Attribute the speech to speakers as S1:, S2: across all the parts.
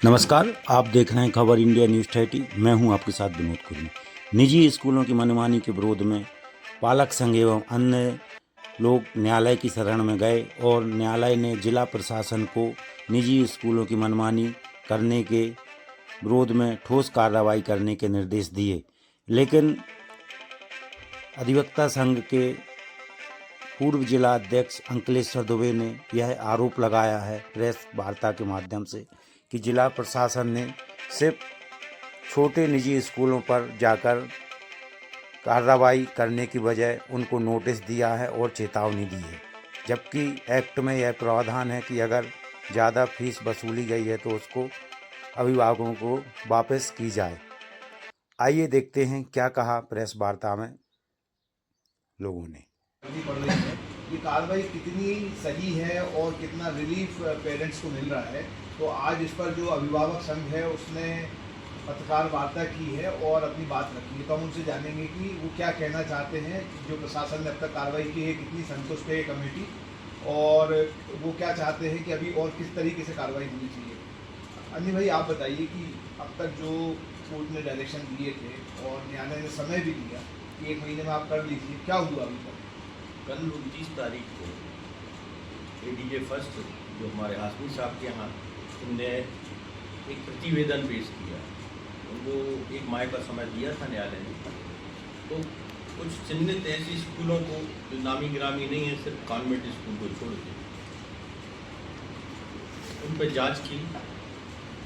S1: नमस्कार, आप देख रहे हैं खबर इंडिया न्यूज़ 30। मैं हूं आपके साथ विनोद कुर्मी। निजी स्कूलों की मनमानी के विरोध में पालक संघ एवं अन्य लोग न्यायालय की शरण में गए और न्यायालय ने जिला प्रशासन को निजी स्कूलों की मनमानी करने के विरोध में ठोस कार्रवाई करने के निर्देश दिए। लेकिन अधिवक्ता संघ के पूर्व जिला अध्यक्ष अंकलेश्वर दुबे ने यह आरोप लगाया है प्रेस वार्ता के माध्यम से कि जिला प्रशासन ने सिर्फ छोटे निजी स्कूलों पर जाकर कार्रवाई करने की बजाय उनको नोटिस दिया है और चेतावनी दी है, जबकि एक्ट में यह प्रावधान है कि अगर ज़्यादा फीस वसूली गई है तो उसको अभिभावकों को वापस की जाए। आइए देखते हैं क्या कहा प्रेस वार्ता में लोगों ने।
S2: पड़ रही है, ये कार्रवाई कितनी सही है और कितना रिलीफ पेरेंट्स को मिल रहा है। तो आज इस पर जो अभिभावक संघ है उसने पत्रकार वार्ता की है और अपनी बात रखी है, तो हम उनसे जानेंगे कि वो क्या कहना चाहते हैं। जो प्रशासन ने अब तक कार्रवाई की है, कितनी संतुष्ट है ये कमेटी और वो क्या चाहते हैं कि अभी और किस तरीके से कार्रवाई होनी चाहिए। अन्य भाई, आप बताइए कि अब तक जो कोर्ट ने डायरेक्शन दिए थे और न्यायालय ने समय भी दिया कि 1 महीने में आप कर लीजिए, क्या हुआ अभी तक?
S3: कल 29 तारीख को एडीजे फर्स्ट जो हमारे हाशमी साहब के यहाँ उनने एक प्रतिवेदन पेश किया। उनको 1 माह का समय दिया था न्यायालय ने। तो कुछ चिन्हित ऐसे स्कूलों को जो नामी गिरामी नहीं है, सिर्फ कॉन्वेंट स्कूल को छोड़ के उन पर जांच की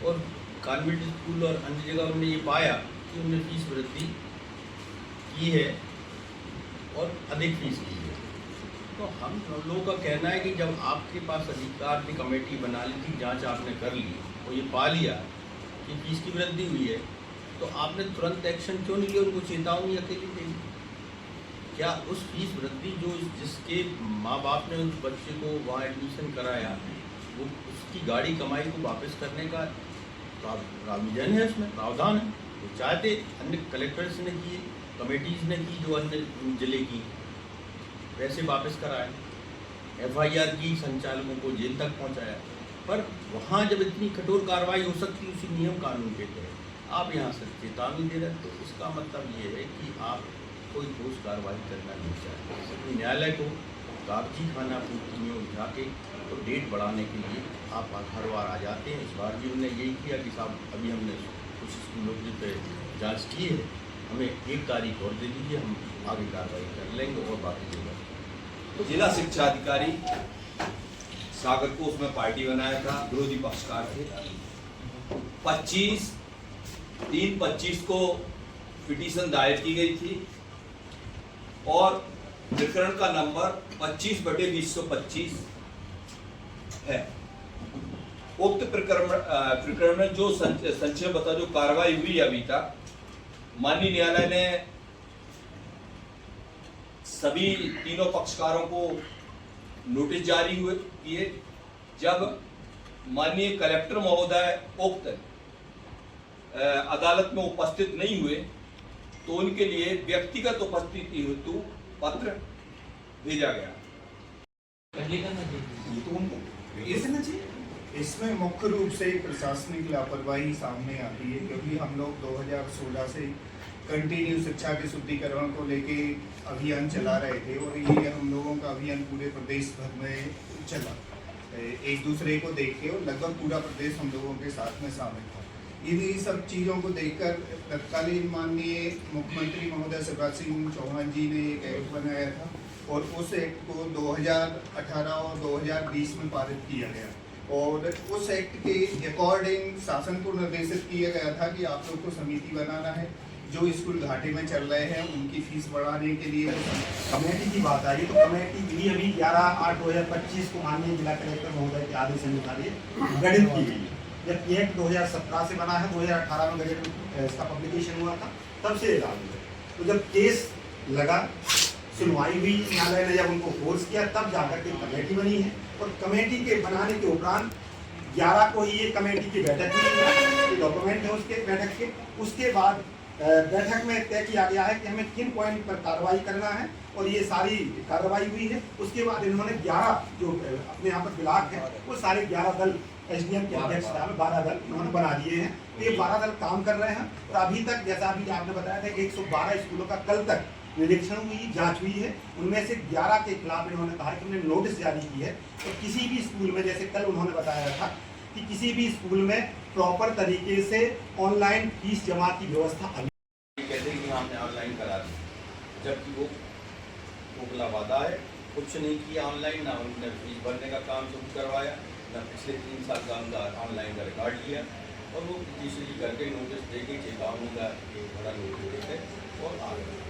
S3: और कॉन्वेंट स्कूल और अन्य जगह उन्होंने ये पाया कि उन्होंने फीस वृद्धि की है और अधिक फीस की है। तो हम लोगों का कहना है कि जब आपके पास अधिकार की कमेटी बना ली थी, जांच आपने कर ली और ये पा लिया कि फीस की वृद्धि हुई है, तो आपने तुरंत एक्शन क्यों नहीं लिया? उनको चेतावनी अकेली दी। क्या उस फीस वृद्धि जो जिसके माँ बाप ने उस बच्चे को वहाँ एडमिशन कराया, वो उसकी गाड़ी कमाई को वापस करने का प्रावधान है, उसमें प्रावधान है। तो चाहते अन्य कलेक्टर्स ने किए, कमेटीज़ ने की, जो अन्य जिले की वैसे वापस कराए, एफआईआर की, संचालकों को जेल तक पहुंचाया। पर वहाँ जब इतनी कठोर कार्रवाई हो सकती है उसी नियम कानून के तहत, आप यहाँ से चेतावनी दे रहे हैं, तो इसका मतलब ये है कि आप कोई ठोस कार्रवाई करना नहीं चाहते। न्यायालय को कागजी खाना पूर्ति में उठा के तो डेट बढ़ाने के लिए आप हर बार आ जाते हैं। इस बार भी उन्होंने यही किया कि साहब अभी हमने कुछ स्कूलों की जाँच की है, हमें 1 तारीख और दे दीजिए, हम आगे कार्रवाई कर लेंगे और बाकी जगह।
S4: तो जिला शिक्षा अधिकारी सागर को उसमें पार्टी बनाया था, विरोधी पक्षकार थे। 3/25 को पिटीशन दायर की गई थी और प्रकरण का नंबर 25/2025 है। उक्त प्रकरण में जो संक्षेप बता जो कार्रवाई हुई अभी तक, माननीय न्यायालय ने सभी तीनों पक्षकारों को नोटिस जारी किए। जब माननीय कलेक्टर महोदय उक्त अदालत में उपस्थित नहीं हुए तो उनके लिए व्यक्तिगत उपस्थिति हेतु पत्र भेजा गया।
S2: इसमें मुख्य रूप से प्रशासनिक लापरवाही सामने आती है, क्योंकि हम लोग 2016 से कंटिन्यू शिक्षा के शुद्धिकरण को लेके अभियान चला रहे थे और ये हम लोगों का अभियान पूरे प्रदेश भर में चला, एक दूसरे को देख के, और लगभग पूरा प्रदेश हम लोगों के साथ में शामिल था। इन्हीं सब चीज़ों को देखकर तत्कालीन माननीय मुख्यमंत्री महोदय शिवराज सिंह चौहान जी ने एक एक्ट बनाया था और उस एक्ट को 2018 और 2020 में पारित किया गया और उस एक्ट के अकॉर्डिंग शासन को निर्देशित किया गया था कि आप लोग को समिति बनाना है। जो स्कूल घाटे में चल रहे हैं उनकी फीस बढ़ाने के लिए
S5: कमेटी की बात आई, तो कमेटी भी अभी 11/8/2025 को माननीय जिला कलेक्टर महोदय के आदेश अनुसार गठित की गई है। जब ये 2017 से बना है, 2018 में गजट इसका पब्लिकेशन हुआ था, तब से लागू है। तो जब केस लगा, सुनवाई हुई, न्यायालय ने जब उनको फोर्स किया, तब जाकर के कमेटी बनी है और कमेटी के बनाने के उपरांत 11 को ही ये कमेटी की बैठक हुई, डॉक्यूमेंट है उसके बैठक के। उसके बाद बैठक में तय किया गया है कि हमें किन पॉइंट पर कार्रवाई करना है और ये सारी कार्रवाई हुई है। उसके बाद इन्होंने 11 जो अपने यहाँ पर ब्लॉक है वो सारे 11 दल एसडीएम की अध्यक्षता में 12 दल उन्होंने बना दिए हैं। तो ये 12 दल काम कर रहे हैं और अभी तक जैसा अभी आपने बताया था 112 स्कूलों का कल तक निरीक्षण हुई, जांच हुई है। उनमें से 11 के खिलाफ इन्होंने कहा कि उन्होंने नोटिस जारी की है। तो किसी भी स्कूल में, जैसे कल उन्होंने बताया था कि किसी भी स्कूल में प्रॉपर तरीके से ऑनलाइन फीस जमा की व्यवस्था
S3: कहते हैं कि हमने ऑनलाइन करा दी, जबकि वो खोखला वादा है। कुछ नहीं किया ऑनलाइन, ना उन्होंने फीस भरने का काम शुरू करवाया, ना पिछले 3 साल का उनका ऑनलाइन का रिकॉर्ड लिया, और वो तीसरी करके नोटिस दे के चेतावनी का एक बड़ा नोटिस देते और आ गए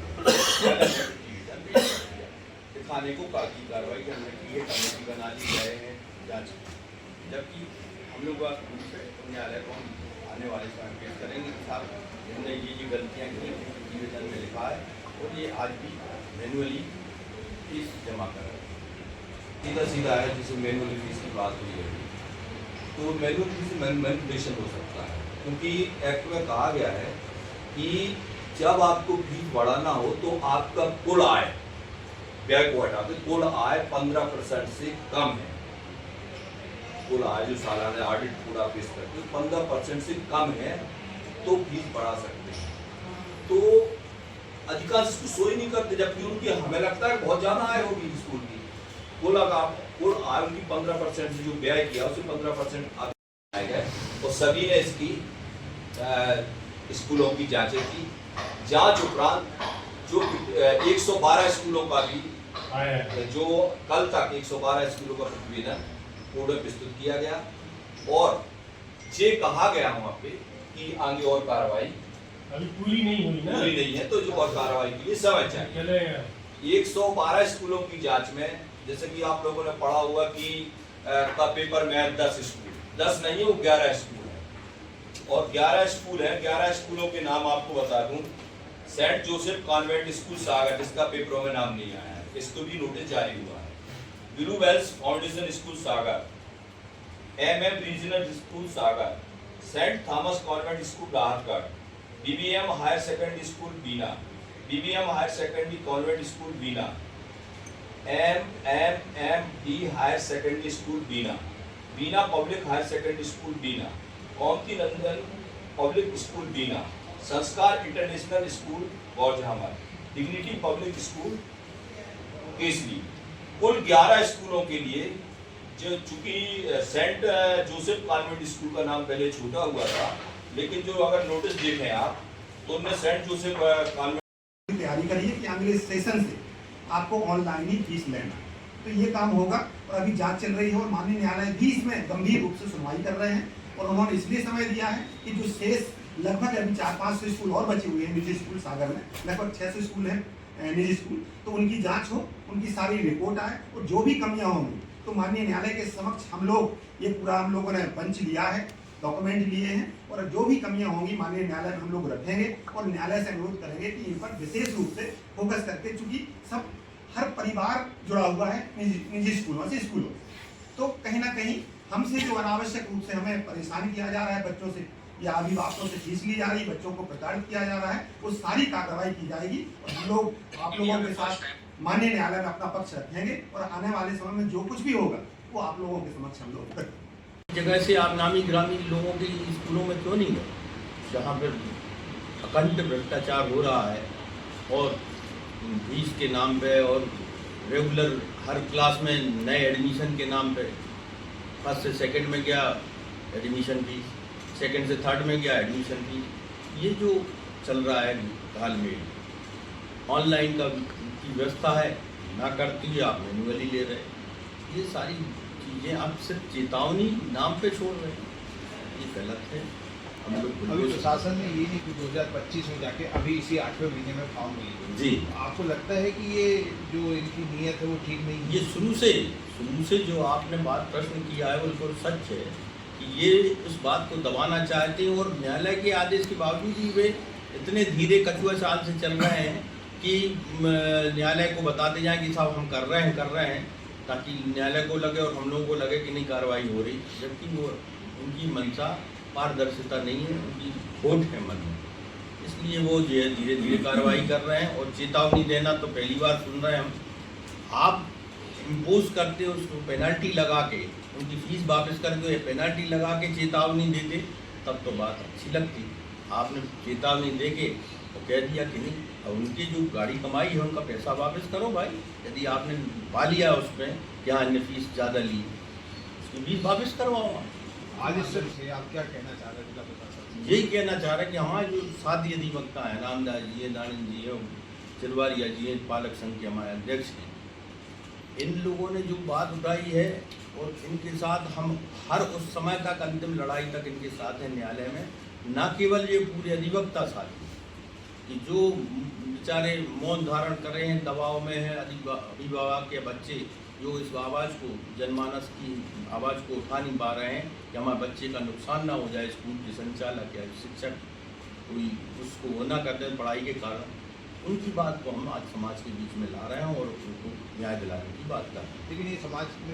S3: दिखाने को बाकी कार्रवाई हमने की है, कमेटी बना ली गए हैं जाँच, जबकि हम लोग न्यायालय को आने वाले समय पेश करेंगे कि साहब इन्होंने ये गलतियाँ की निवेदन में लिखा है और ये आज भी मैनुअली फीस जमा कर रहे हैं।
S4: सीधा है जिसे मैनुअली फीस की बात हुई है, तो मैनुअल फीस मैनिपुलेशन हो सकता है, क्योंकि एक्ट में कहा गया है कि जब आपको फीस बढ़ाना हो तो आपका कुल आय, व्यय को हटा के कुल आय 15% से कम है। कुल आय जो सालाना ऑडिट पूरा पेश करते हैं 15% से कम है तो फीस बढ़ा सकते हैं। तो अधिकांश इसको सोच नहीं करते, जबकि उनकी हमें लगता है बहुत ज़्यादा आय होगी स्कूल की। कुल आय उनकी 15% से जो व्यय किया उसे 15% आए गए और सभी ने इसकी स्कूलों की जांचें की। जांच उपरांत जो 112 स्कूलों का भी जो कल तक 112 स्कूलों का प्रतिवेदन कोर्ट में प्रस्तुत किया गया और ये कहा गया वहाँ पे कि आगे और कार्रवाई
S6: अभी पूरी नहीं हुई ना,
S4: पूरी नहीं है, तो जो और कार्रवाई के लिए समय चाहिए। 112 स्कूलों की जांच में, जैसे कि आप लोगों ने पढ़ा हुआ कि का पेपर में 10 स्कूल, 10 नहीं है वो 11 स्कूल है और 11 स्कूल है। 11 स्कूलों के नाम आपको बता दूं, सेंट जोसेफ कॉन्वेंट स्कूल सागर, जिसका पेपरों में नाम नहीं आया है, इसको भी नोटिस जारी हुआ है। Blue Wells foundation school Sagar, MM regional school Sagar, Saint Thomas convent school Rahatgarh, BBM higher secondary school Bina, BBM higher secondary convent school Bina, MMMD higher secondary school Bina, Bina public higher secondary school Bina, Gomti Nandan public school Bina, Sanskar international school Gourjhamar, dignity public school Kesari. कुल 11 स्कूलों के लिए जो चूंकि Saint Joseph convent school का नाम पहले छूटा हुआ था, लेकिन जो अगर नोटिस देखें आप तो उनने सेंट जोसेफ कॉन्वेंट
S5: की तैयारी करिए कि अगले सेशन से आपको ऑनलाइन ही फीस लेना, तो ये काम होगा। और अभी जांच चल रही है और माननीय न्यायालय भी इसमें गंभीर रूप से सुनवाई कर रहे हैं और उन्होंने इसलिए समय दिया है कि जो शेष लगभग अभी 400-500 स्कूल और बचे हुए हैं निजी स्कूल सागर में, लगभग 600 स्कूल हैं निजी स्कूल, तो उनकी जांच हो, उनकी सारी रिपोर्ट आए और जो भी कमियां होंगी तो माननीय न्यायालय के समक्ष हम लोगों ने पंच लिया है, डॉक्यूमेंट लिए हैं और जो भी कमियां होंगी माननीय न्यायालय में हम लोग रखेंगे और न्यायालय से अनुरोध करेंगे कि इन पर विशेष रूप से फोकस करके, चूंकि सब हर परिवार जुड़ा हुआ है निजी स्कूलों से, स्कूलों तो कहीं ना कहीं हमसे जो अनावश्यक रूप से हमें परेशान किया जा रहा है, बच्चों से या अभिभावकों से फीस ली जा रही है, बच्चों को प्रताड़ित किया जा रहा है, वो सारी कार्रवाई की जाएगी और हम लोग आप लोगों के साथ माननीय न्यायालय में अपना पक्ष रखेंगे और आने वाले समय में जो कुछ भी होगा वो आप लोगों के समक्ष हम लोग रखेंगे।
S3: जगह से आप नामी ग्रामीण लोगों के स्कूलों में क्यों नहीं गए, जहाँ पर अखंड भ्रष्टाचार हो रहा है और फीस के नाम पे और रेगुलर हर क्लास में नए एडमिशन के नाम पे, फर्स्ट से सेकंड में गया एडमिशन फीस, सेकंड से थर्ड में गया एडमिशन फीस, ये जो चल रहा है तालमेल, ऑनलाइन का की व्यवस्था है ना करती है, आप मैनुअली ले रहे, ये सारी चीज़ें आप सिर्फ चेतावनी नाम पे छोड़ रहे हैं, ये गलत है। हम लोग
S7: अभी प्रशासन ने ये नहीं कि 2025 में जाके अभी इसी 8वें महीने में फॉर्म लिए
S3: जी,
S7: आपको लगता है कि ये जो इनकी नीयत है वो ठीक नहीं है?
S3: ये शुरू से जो आपने बात प्रश्न किया है वो बिल्कुल सच है कि ये उस बात को दबाना चाहते हैं और न्यायालय के आदेश के बावजूद ही वे इतने धीरे कछुआ चाल से चल रहे हैं कि न्यायालय को बताते जाएं कि साहब हम कर रहे हैं ताकि न्यायालय को लगे और हम लोगों को लगे कि नहीं कार्रवाई हो रही, जबकि वो उनकी मंशा पारदर्शिता नहीं है, उनकी खोट है मन में, इसलिए वो जो है धीरे धीरे कार्रवाई कर रहे हैं। और चेतावनी देना तो पहली बार सुन रहे हैं हम, आप इम्पोज करते हो उसको पेनल्टी लगा के उनकी फीस वापस करके पेनल्टी लगा के चेतावनी देते तब तो बात अच्छी लगती। आपने चेतावनी दे के तो कह दिया कि नहीं, अब उनकी जो गाड़ी कमाई है उनका पैसा वापस करो भाई। यदि आपने पा लिया उसमें कि हाँ इनने फीस ज़्यादा ली, उसकी फीस वापस करवाओ।
S7: आज इस से आप क्या कहना चाह रहे हैं जिला प्रशासन से?
S3: यही कहना चाह रहे हैं कि हमारे जो साथी अधिवक्ता हैं, रामदास जी है, दानंद जी है, चिरवारिया जी हैं, पालक संघ के हमारे अध्यक्ष हैं, इन लोगों ने जो बात उठाई है और इनके साथ हम हर उस समय तक अंतिम लड़ाई तक इनके साथ हैं न्यायालय में। न केवल ये पूरे अधिवक्ता साथी कि जो बेचारे मौन धारण कर रहे हैं, दबाव में हैं, अभिभावक के बच्चे जो इस आवाज़ को, जनमानस की आवाज़ को उठा नहीं पा रहे हैं कि हमारे बच्चे का नुकसान ना हो जाए, स्कूल के संचालक या शिक्षक कोई उसको वो ना करते पढ़ाई के कारण, उनकी बात को हम आज समाज के बीच में ला रहे हैं और उनको न्याय दिलाने की बात कर रहे हैं।
S7: लेकिन ये समाज में